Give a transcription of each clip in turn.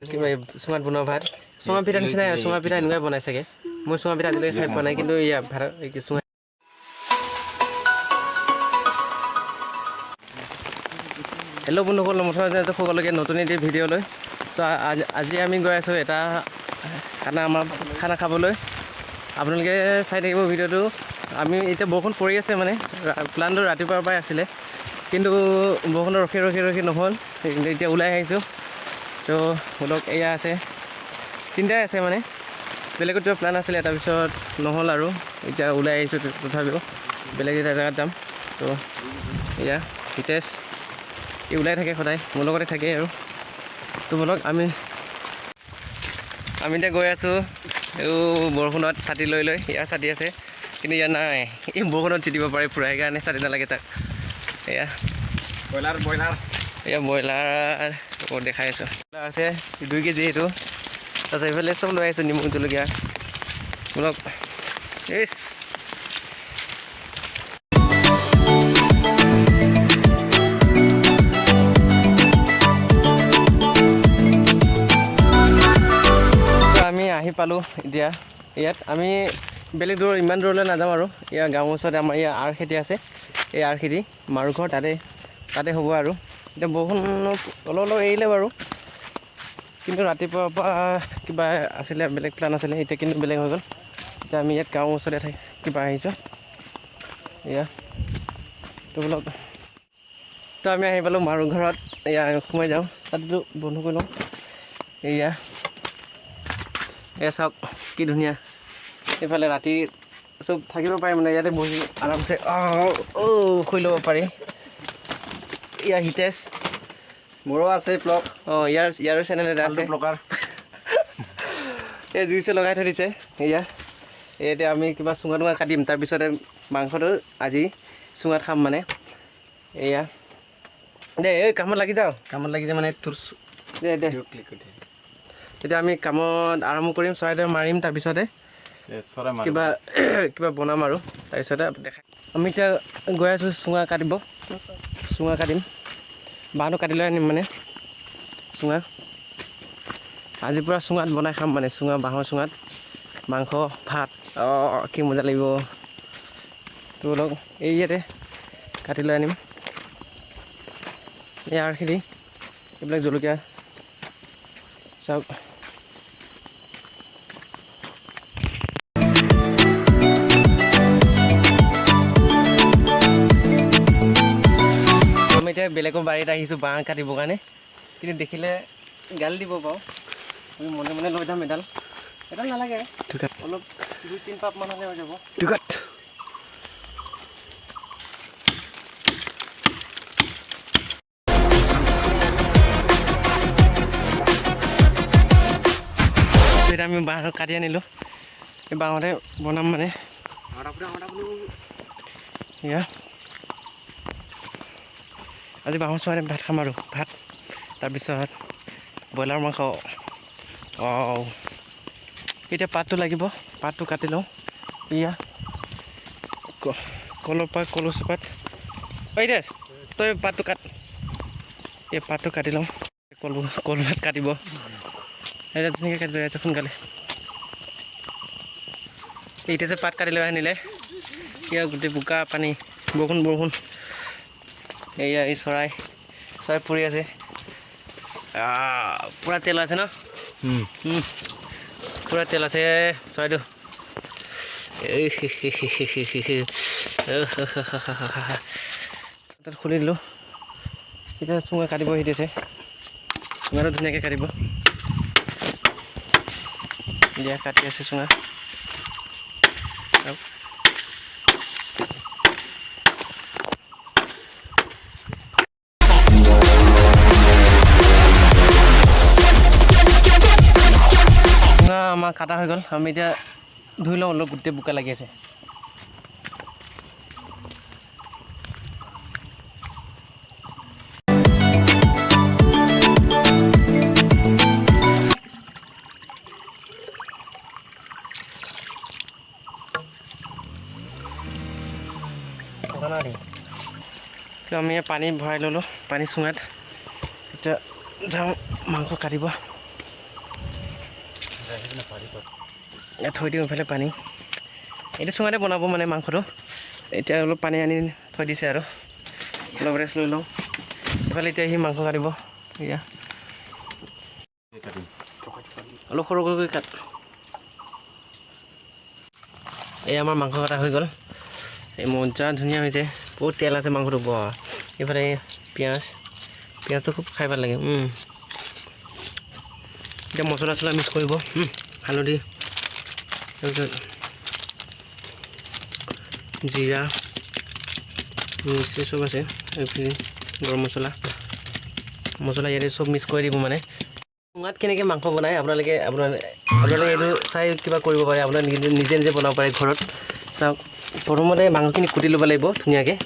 কিবা চুঙাত বনোৱা ভাত চুঙা পিঠা নিচিনাই চুঙা পিঠা এনেকুৱাই বনাই চাগে মই চুঙা পিঠা আজিলৈকে খাই পোৱা নাই কিন্তু ইয়া ভাত চুঙা হেল্ল' বন্ধুসকল নমস্কাৰ সকলোকে নতুন এটি ভিডিঅ' লৈ তো আজি আমি গৈ আছোঁ এটা খানা খাবলৈ আপোনালোকে চাই থাকিব ভিডিঅ'টো আমি এতিয়া বৰষুণ পৰি আছে মানে প্লানটো ৰাতিপুৱাৰ পৰাই আছিলে কিন্তু বৰষুণত ৰখি নহ'ল এতিয়া ওলাই আহিছোঁ তো অলপ এয়া আছে তিনিটাই আছে মানে বেলেগত কিবা প্লান আছিলে তাৰপিছত নহ'ল আৰু এতিয়া ওলাই আহিছোঁ তথাপিও বেলেগ এটা জেগাত যাম তো এয়া হিতেশ ই ওলাই থাকে সদায় মোৰ লগতে থাকে আৰু তো বলক আমি এতিয়া গৈ আছোঁ এই বৰষুণত ছাতি লৈ ইয়াৰ ছাতি আছে কিন্তু ইয়াৰ নাই এই বৰষুণত জিতিব পাৰে পূৰা সেইকাৰণে ছাতি নালাগে তাক এয়া ব্ৰইলাৰ এয়া ব্ৰইলাৰ দেখাই আছোঁ আছে 2 কেজি এইটো তাৰপিছত এইফালে চব লৈ আহিছোঁ নিমখ জলকীয়া বলক ইছ আমি আহি পালোঁ এতিয়া ইয়াত আমি বেলেগ দূৰ ইমান দূৰলৈ নাযাওঁ আৰু ইয়াৰ গাঁৱৰ ওচৰতে আমাৰ ইয়াৰ আৰ খেতি আছে এই আৰ খেতি মাৰু ঘৰ তাতে হ'ব আৰু এতিয়া বৰষুণ অলপ এৰিলে বাৰু কিন্তু ৰাতিপুৱাৰ পৰা কিবা আছিলে বেলেগ প্লান আছিলে এতিয়া কিন্তু বেলেগ হৈ গ'ল এতিয়া আমি ইয়াত গাঁৱৰ ওচৰতে কিবা আহিছোঁ এয়া তো বলক তো আমি আহি পালোঁ মাৰু ঘৰত এয়া সোমাই যাওঁ তাতো বন্ধ কৰি লওঁ এয়া চাওক কি ধুনীয়া এইফালে ৰাতি চব থাকিব পাৰে মানে ইয়াতে বহি আৰামছে শুই ল'ব পাৰি ইয়াৰ হিতেশ মোৰো আছে ব্লগ ইয়াৰো চেনেল এটা আছে ব্লগাৰ এই জুইছে লগাই থৈ দিছে এয়া এতিয়া আমি কিবা চুঙা টুঙা কাটিম তাৰপিছতে মাংসটো আজি চুঙাত খাম মানে এয়া দে এই কামত লাগি যাওঁ মানে তোৰ দে এতিয়া আমি কামত আৰম্ভ কৰিম চৰাইদেউ মাৰিম তাৰপিছতে কিবা বনাম আৰু তাৰপিছতে দেখা আমি এতিয়া গৈ আছোঁ চুঙা কাটিম বাঁহটো কাটি লৈ আনিম মানে চুঙা আজি পূৰা চুঙাত বনাই খাম মানে বাঁহৰ চুঙাত মাংস ভাত কি মজা লাগিব তো অলপ এই ইয়াতে কাটি লৈ আনিম ইয়াৰ খেতি এইবিলাক জলকীয়া চাওক আমি এতিয়া বেলেগৰ বাৰীত আহিছোঁ বাঁহ কাটিবৰ কাৰণে কিন্তু দেখিলে গালি দিব পাৰোঁ আমি মনে লৈ যাম এডাল নালাগে অলপ 2-3 পাপ মান হ'লে হৈ যাব এতিয়া আমি বাঁহ কাটি আনিলোঁ এই বাঁহতে বনাম মানে এয়া আজি বাঁহৰ চুঙাতে ভাত খাম আৰু ভাত তাৰপিছত ব্ৰইলাৰ মাংস এতিয়া পাতটো লাগিব পাতটো কাটি লওঁ এয়া কলচু পাত দে তই পাতটো কাট এই পাতটো কাটি লওঁ কলপাত কাটিব এতিয়া ধুনীয়াকৈ কাটি লৈ আছে সোনকালে এতিয়া যে পাত কাটি লৈ আনিলে এয়া গোটেই বোকা পানী বৰষুণ এয়া এই চৰাই ফুৰি আছে পূৰা তেল আছে ন পূৰা তেল আছে চৰাইটো তাত খুলি দিলোঁ এতিয়া চুঙা কাটিব শিকিছে চুঙাটো ধুনীয়াকৈ কাটিব দিয়া কাটি আছে চুঙা আমাৰ কাটা হৈ গ'ল আমি এতিয়া ধুই লওঁ অলপ গোটেই বোকা লাগি আছে আমি পানী ভৰাই ল'লোঁ পানী চুঙাত এতিয়া যাওঁ মাংস কাটিব ইয়াত থৈ দিওঁ ইফালে পানী এইটো চুঙাতে বনাব মানে মাংসটো এতিয়া অলপ পানী আনি থৈ দিছে আৰু অলপ ৰেষ্ট লৈ লওঁ ইফালে এতিয়া সি মাংস কাটিব এয়া অলপ সৰু সৰুকৈ কাট এই আমাৰ মাংস কটা হৈ গ'ল এই মজা ধুনীয়া হৈছে বহুত তেল আছে মাংসটো বোৱা এইফালে পিঁয়াজটো খুব খাই ভাল লাগে এতিয়া মছলা চছলা মিক্স কৰিব হালধি তাৰপিছত জিৰা মিক্সি চব আছে এইফালে গৰম মছলা ইয়াতে চব মিক্স কৰি দিব মানে চুঙাত কেনেকৈ মাংস বনায় আপোনালোকে এইটো চাই কিবা কৰিব পাৰে আপোনাৰ নিজে নিজে বনাব পাৰে ঘৰত চাওক প্ৰথমতে মাংসখিনি কুটি ল'ব লাগিব ধুনীয়াকৈ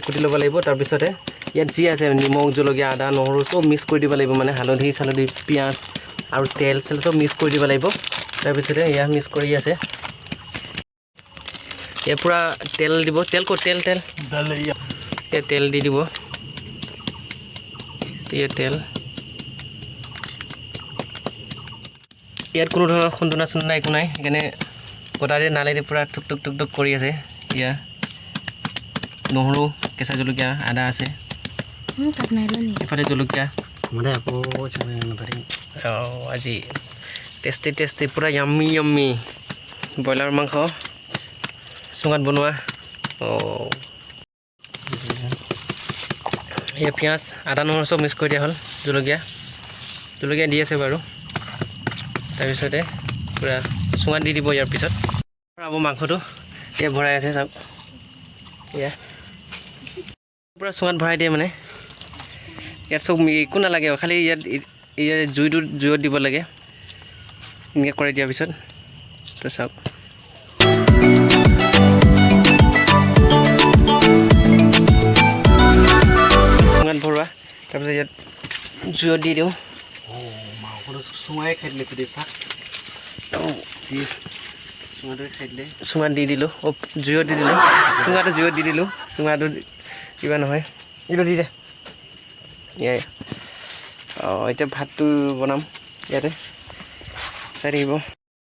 কুটি ল'ব লাগিব তাৰপিছতে ইয়াত যি আছে নিমখ জলকীয়া আদা নহৰু চব মিক্স কৰি দিব লাগিব মানে হালধি চালধি পিঁয়াজ আৰু তেল চব মিক্স কৰি দিব লাগিব তাৰপিছতে ইয়াত মিক্স কৰি আছে ইয়াত পূৰা তেল দিব তেল তেল দি দিব ইয়াত তেল ইয়াত কোনো ধৰণৰ খুন্দুনা চুন্দুনা একো নাই সেইকাৰণে গোটাতে নালেদি পূৰা টুক টুক কৰি আছে ইয়াত নহৰু কেঁচা জলকীয়া আদা আছে এফালে জলকীয়া আজি টেষ্টি পূৰা য়াম্মি ব্ৰইলাৰ মাংস চুঙাত বনোৱা এয়া পিঁয়াজ আদা নহৰু চব মিক্স কৰি দিয়া হ'ল জলকীয়া দি আছে বাৰু তাৰপিছতে পূৰা চুঙাত দি দিব ইয়াৰ পিছত ভৰাব মাংসটো এয়া ভৰাই আছে চাওক এয়া পূৰা চুঙাত ভৰাই দিয়ে মানে ইয়াত চব একো নালাগে খালি ইয়াত জুইত দিব লাগে এনেকৈ কৰি দিয়াৰ পিছত তো চাওক চুঙাত ভৰোৱা তাৰপিছত ইয়াত জুইত দি দিওঁ চুঙাই খাই দিলে চুঙাত দি দিলোঁ জুইত দি দিলোঁ জুইত দি দিলোঁ চুঙাটো কিবা নহয় এইটো দি দে এতিয়া ভাতটো বনাম ইয়াতে চাই থাকিব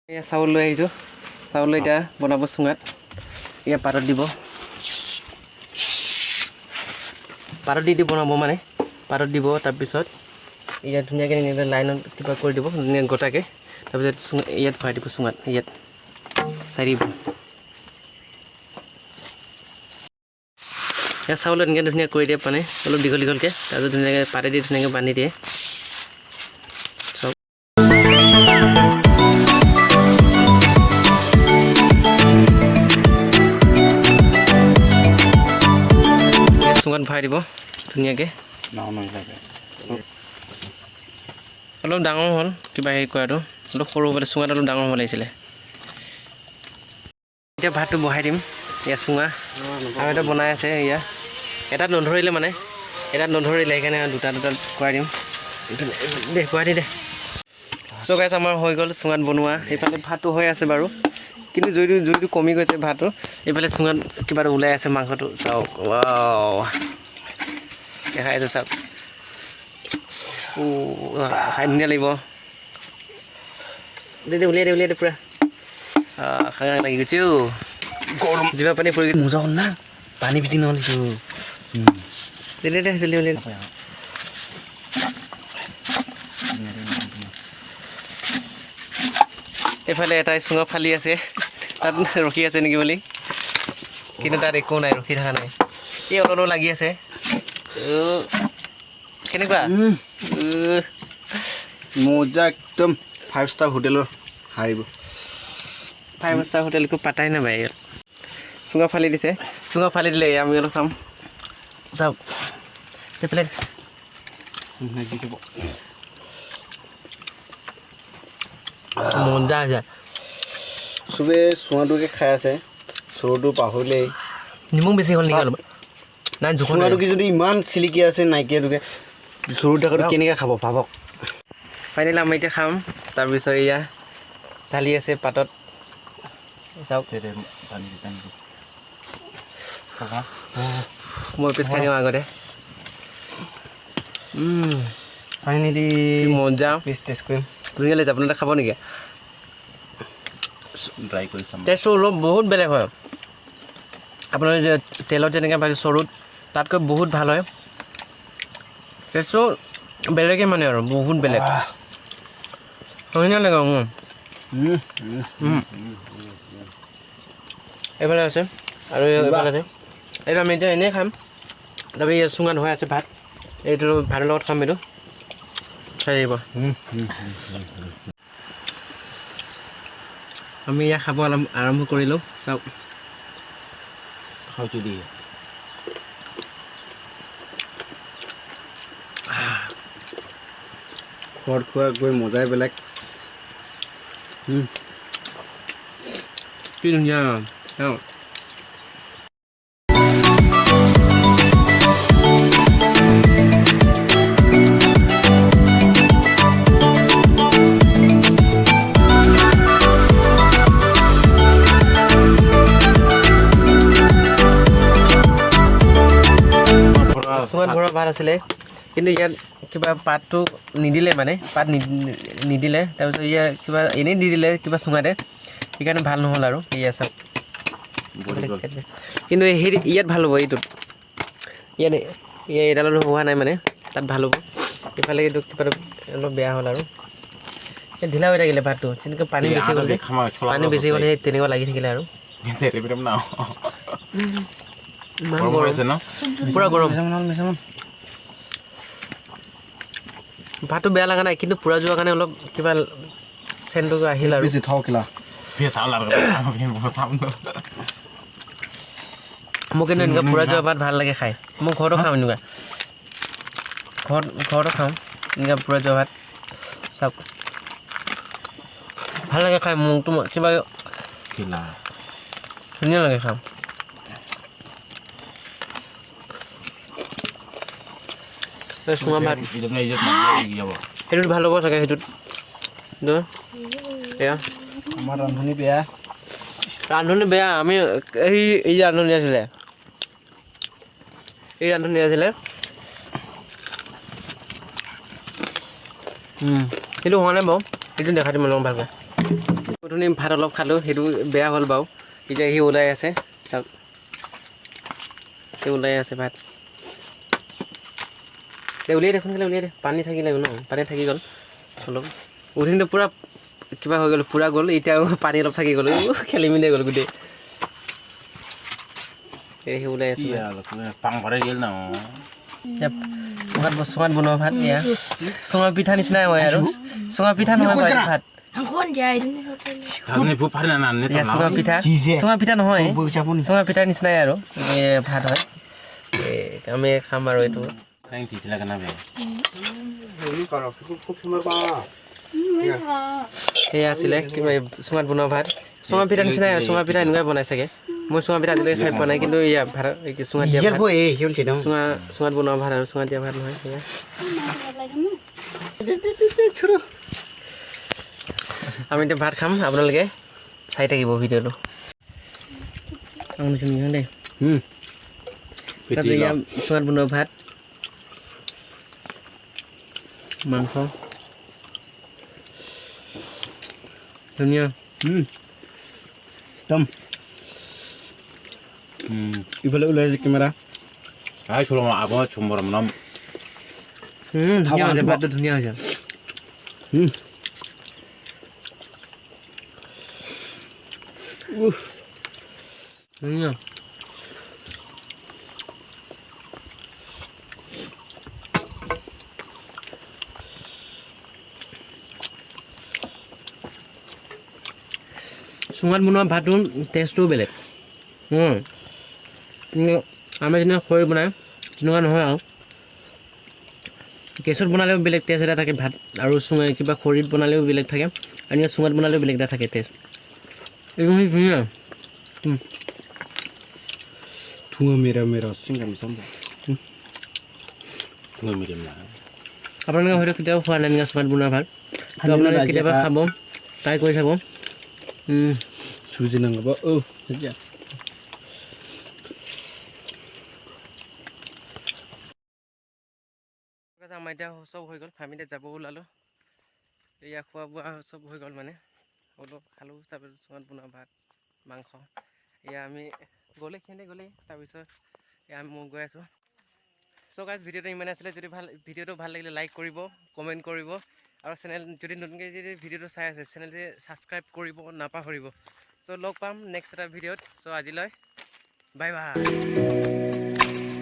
এয়া চাউল লৈ আহিছোঁ চাউল এতিয়া বনাব চুঙাত এয়া পাতত দিব পাতত দি বনাব মানে পাতত দিব তাৰপিছত ইয়াত ধুনীয়াকৈ এনেকৈ লাইনত কিবা কৰি দিব ধুনীয়া গোটাকৈ তাৰপিছত ইয়াত ভৰাই দিব চুঙাত ইয়াত চাই দিব ইয়াত চাউলত এনেকৈ ধুনীয়া কৰি দিয়ে মানে অলপ দীঘলকৈ তাৰপিছত ধুনীয়াকৈ পাতে দি ধুনীয়াকৈ বান্ধি দিয়ে চব চুঙাত ভৰাই দিব ধুনীয়াকৈ অলপ ডাঙৰ হ'ল কিবা হেৰি কৰাটো অলপ সৰু হ'বলৈ চুঙাত অলপ ডাঙৰ হ'ব লাগিছিলে এতিয়া ভাতটো বহাই দিম ইয়াত চুঙা আৰু এটা বনাই আছে এটাত নধৰিলে সেইকাৰণে দুটা কৰাই দিম দে কৰাই দি দে চ' গাইছ আমাৰ হৈ গ'ল চুঙাত বনোৱা এইফালে ভাতটো হৈ আছে বাৰু কিন্তু জুইটো কমি গৈছে ভাতটো এইফালে চুঙাত কিবা এটা ওলাই আছে মাংসটো চাওক দেখাই আছোঁ চাওক খাই ধুনীয়া লাগিব দে উলিয়াই দে পূৰা খাই লাগি গৈছে গৰম জিভা পানী পৰি গৈছে মোজা হ'ল না পানী বেছি নহ'ল দে জলদি উলিয়াই এইফালে এটা চুঙা ফালি আছে তাত ৰখি আছে নেকি বুলি কিন্তু তাত একো নাই ৰখি থকা নাই এই অলপ লাগি আছে কেনেকুৱা মজা একদম 5 ষ্টাৰ হোটেলৰ হাৰিব 5 ষ্টাৰ হোটেল একো পাতাই নাপায় ইয়াত চুঙা ফালি দিলে আমি অলপ খাম চাওক এইফালে মজা আছে চবে চুঙাটোকে খাই আছে চৰুটো পাহৰিলেই নিমখ বেছি হ'ল নেকি অলপ নাই চুঙাটোকে যদি ইমান চিলিকি আছে নাইকিয়াটোকে চৰু থাকোঁতে কেনেকৈ খাব ভাবক ফাইনেলি আমি এতিয়া খাম তাৰপিছত এয়া ঢালি আছে পাতত চাওক মই পিছ খাই দিওঁ আগতে ফাইনেলি মজা পিছ টেষ্ট কৰিম ধুনীয়া লাগিছে আপোনালোকে খাব নেকি ড্ৰাই কৰি চাম টেষ্টটো অলপ বহুত বেলেগ হয় আপোনাৰ যে তেলত যেনেকৈ ভাজি চৰুত তাতকৈ বহুত ভাল হয় টেষ্টটো বেলেগে মানে আৰু বহুত বেলেগ ধুনীয়া লাগে এইফালে আছে আৰু এইফালে আছে এইটো আমি এতিয়া এনেই খাম তাৰপৰা ইয়াত চুঙাত হৈ আছে ভাত এইটো ভাতৰ লগত খাম এইটো চাই দিব আমি ইয়াত খাব আৰম্ভ কৰিলোঁ চাওক খাওঁটো দি ঘৰত খোৱা গৈ মজাই বেলেগ কি ধুনীয়া কিছুমান ঘৰৰ ভাত আছিলে কিন্তু ইয়াত কিবা পাতটো নিদিলে মানে পাত নিদিলে তাৰপিছত ইয়াত কিবা এনেই দি দিলে কিবা চুঙাতে সেইকাৰণে ভাল নহ'ল আৰু ইয়া চাওক কিন্তু সেই ইয়াত ভাল হ'ব এইটোত ইয়াত এডালত হোৱা নাই মানে তাত ভাল হ'ব ইফালে এইটো কিবা অলপ বেয়া হ'ল আৰু ঢিলা হৈ থাকিলে ভাতটো তেনেকৈ পানী বেছি গ'ল যে পানী বেছি গ'লে তেনেকুৱা লাগি থাকিলে আৰু ইমান গৰম পূৰা গৰম ভাতটো বেয়া লগা নাই কিন্তু পুৰা যোৱাৰ কাৰণে অলপ কিবা চেণ্টটো আহিল আৰু মোক কিন্তু এনেকুৱা পুৰা যোৱা ভাত ভাল লাগে খাই মই ঘৰতো খাওঁ এনেকুৱা ঘৰতো খাওঁ এনেকুৱা পুৰা যোৱা ভাত চাওক ভাল লাগে খাই মোকতো কিবা ধুনীয়া লাগে খাওঁ চুঙা ভাত সেইটোত ভাল হ'ব চাগে সেইটোত এয়া আমাৰ ৰান্ধনি বেয়া ৰান্ধনি বেয়া আমি এই ৰান্ধনি আছিলে সেইটো হোৱা নাই বাৰু সেইটো দেখাই দিম অলপ ভালকৈ প্ৰথমে ভাত অলপ খালোঁ সেইটো বেয়া হ'ল বাৰু এতিয়া সি ওলাই আছে চাওক সেই ওলাই আছে ভাত উলিয়াই দেখোন উলিয়াই দে পানী থাকিলে ন পানী থাকি গ'ল অলপ উঠিনটো পূৰা কিবা হৈ গ'ল পূৰা গ'ল এতিয়া পানী অলপ থাকি গ'ল খেলি মেলি গ'ল গোটেই সেই ওলাই আছে চুঙাত বনোৱা ভাত এয়া চুঙা পিঠা নিচিনাই হয় আৰু চুঙা পিঠা নহয় ভাত চুঙা পিঠা নহয় চুঙা পিঠাৰ নিচিনাই আৰু ভাত হয় আমি খাম আৰু এইটো সেয়া আছিলে কিবা চুঙাত বনোৱা ভাত চুঙা পিঠা নিচিনাই চুঙা পিঠা এনেকুৱাই বনাই চাগে মই চুঙা পিঠা আজিলৈকে খাই পোৱা নাই কিন্তু এয়া ভাত চুঙাত দিয়া চুঙাত বনোৱা ভাত আৰু চুঙাত দিয়া ভাত নহয় সেয়া আমি এতিয়া ভাত খাম আপোনালোকে চাই থাকিব ভিডিঅ'টো দেই চুঙাত বনোৱা ভাত মাংস ধুনীয়া একদম ইফালে ওলাই আছে কেমেৰা ধুনীয়া হৈছে ভাতটো ধুনীয়া হৈছে ধুনীয়া চুঙাত বনোৱা ভাতটোৰ টেষ্টটোও বেলেগ আমি যেনে খৰি বনাই তেনেকুৱা নহয় আৰু গেছত বনালেও বেলেগ টেষ্ট এটা থাকে ভাত আৰু চুঙা কিবা খৰিত বনালেও বেলেগ থাকে আৰু ইয়াত চুঙাত বনালেও বেলেগ এটা থাকে টেষ্ট এইটো ধুনীয়া আপোনালোকে হয়তো কেতিয়াও খোৱা নাই এনেকুৱা চুঙাত বনোৱা ভাত তো আপোনালোকে কেতিয়াবা খাব ট্ৰাই কৰি চাব চুজি নাংগাব আমাৰ এতিয়া চব হৈ গ'ল আমি এতিয়া যাব ওলালোঁ এয়া খোৱা বোৱা চব হৈ গ'ল মানে অলপ খালোঁ তাৰপিছত চুঙাত বনোৱা ভাত মাংস এয়া আমি গ'লে সিহঁতে গ'লেই তাৰপিছত এয়া মই গৈ আছোঁ চ' গাইজ ভিডিঅ'টো ইমানে আছিলে যদি ভিডিঅ'টো ভাল লাগিলে লাইক কৰিব কমেণ্ট কৰিব আৰু চেনেল যদি নতুনকৈ যদি ভিডিঅ'টো চাই আছে চেনেলটো ছাবস্ক্ৰাইব কৰিব নাপাহৰিব চ' লগ পাম নেক্সট এটা ভিডিঅ'ত চ' আজিলৈ বাই বাই